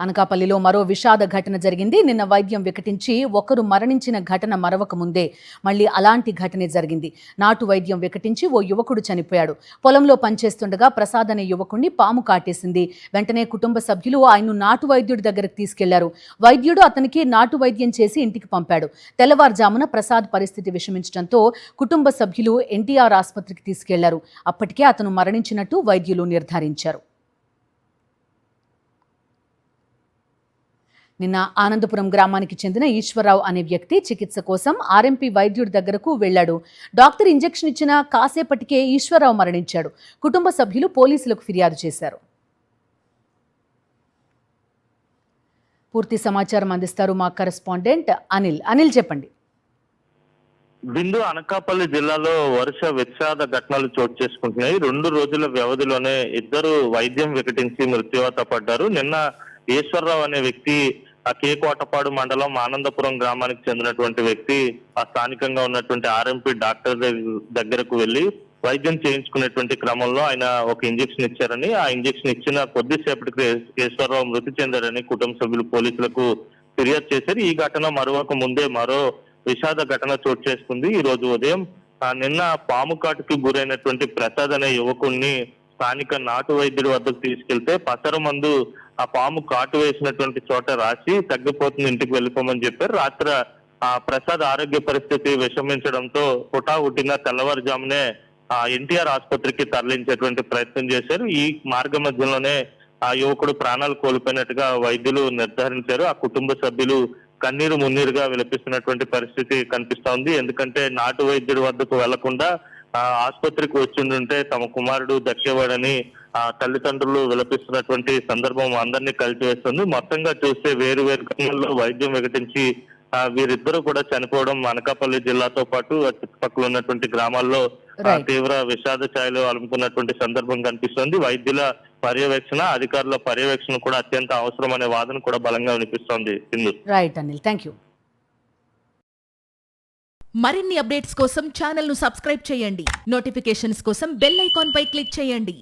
అనకాపల్లిలో మరో విషాద ఘటన జరిగింది. నిన్న వైద్యం వికటించి ఒకరు మరణించిన ఘటన మరవక ముందే మళ్ళీ అలాంటి ఘటనే జరిగింది. నాటు వైద్యం వికటించి ఓ యువకుడు చనిపోయాడు. పొలంలో పనిచేస్తుండగా ప్రసాద్ అనే యువకుడిని పాము కాటేసింది. వెంటనే కుటుంబ సభ్యులు ఆయన్ను నాటు వైద్యుడి దగ్గరకు తీసుకెళ్లారు. వైద్యుడు అతనికి నాటు వైద్యం చేసి ఇంటికి పంపాడు. తెల్లవారుజామున ప్రసాద్ పరిస్థితి విషమించడంతో కుటుంబ సభ్యులు ఎన్టీఆర్ ఆసుపత్రికి తీసుకెళ్లారు. అప్పటికే అతను మరణించినట్టు వైద్యులు నిర్ధారించారు. నిన్న ఆనందపురం గ్రామానికి చెందిన ఈశ్వరరావు అనే వ్యక్తి చికిత్స కోసం ఆర్ఎంపీ వైద్యుడి దగ్గరకు వెళ్లాడు. డాక్టర్ ఇంజెక్షన్ ఇచ్చిన కాసేపటికే ఈశ్వరరావు మరణించాడు. కుటుంబ సభ్యులు పోలీసులకు ఫిర్యాదు చేశారు. పూర్తి సమాచారం అందిస్తారు మా కరెస్పాండెంట్ అనిల్. అనిల్, చెప్పండి. బిందు అనకాపల్లి జిల్లాలో వరుస విషాద ఘటనలు చోటు చేసుకుంటున్నాయి. 2 రోజుల వ్యవధిలోనే ఇద్దరు వైద్యం వికటించి మృత్యువాత పడ్డారు. నిన్న ఈశ్వరరావు అనే వ్యక్తి ఆ కోటపాడు మండలం ఆనందపురం గ్రామానికి చెందినటువంటి వ్యక్తి ఆ స్థానికంగా ఉన్నటువంటి ఆర్ఎంపీ డాక్టర్ దగ్గరకు వెళ్లి వైద్యం చేయించుకునేటువంటి క్రమంలో ఆయన ఒక ఇంజెక్షన్ ఇచ్చారని, ఆ ఇంజెక్షన్ ఇచ్చిన కొద్దిసేపటికి ఈశ్వరరావు మృతి చెందారని కుటుంబ సభ్యులు పోలీసులకు ఫిర్యాదు చేశారు. ఈ ఘటన మరొక ముందే మరో విషాద ఘటన చోటు చేసుకుంది. ఈ రోజు ఉదయం నిన్న పాము కాటుకి గురైనటువంటి ప్రసాద్ అనే యువకుడిని స్థానిక నాటు వైద్యుడి వద్దకు తీసుకెళ్తే పసర మందు ఆ పాము కాటు వేసినటువంటి చోట రాసి తగ్గిపోతుంది, ఇంటికి వెళ్ళిపోమని చెప్పారు. రాత్రి ఆ ప్రసాద్ ఆరోగ్య పరిస్థితి విషమించడంతో హుటాహుటిన తెల్లవారుజామునే ఎన్టీఆర్ ఆసుపత్రికి తరలించేటువంటి ప్రయత్నం చేశారు. ఈ మార్గ మధ్యలోనే ఆ యువకుడు ప్రాణాలు కోల్పోయినట్టుగా వైద్యులు నిర్ధారించారు. ఆ కుటుంబ సభ్యులు కన్నీరు మున్నీరుగా విలపిస్తున్నటువంటి పరిస్థితి కనిపిస్తోంది. ఎందుకంటే నాటు వైద్యుడి వద్దకు వెళ్లకుండా ఆసుపత్రికి వచ్చిండుంటే తమ కుమారుడు దక్కేవాడని తల్లిదండ్రులు విలపిస్తున్నటువంటి సందర్భం అందరినీ కలిసివేస్తుంది. మొత్తంగా చూస్తే వేరు వేరు గ్రామాల్లో వైద్యం వికటించి వీరిద్దరూ కూడా చనిపోవడం అనకాపల్లి జిల్లాతో పాటు చుట్టుపక్కల ఉన్నటువంటి గ్రామాల్లో తీవ్ర విషాద ఛాయలు అలుముకున్నటువంటి సందర్భం కనిపిస్తోంది. వైద్యుల పర్యవేక్షణ, అధికారుల పర్యవేక్షణ కూడా అత్యంత అవసరం అనే వాదన కూడా బలంగా వినిపిస్తోంది. Right Anil, thank you. మరిన్ని అప్డేట్స్ కోసం ఛానల్ ను సబ్స్క్రైబ్ చేయండి. నోటిఫికేషన్స్ కోసం బెల్ ఐకాన్ పై క్లిక్ చేయండి.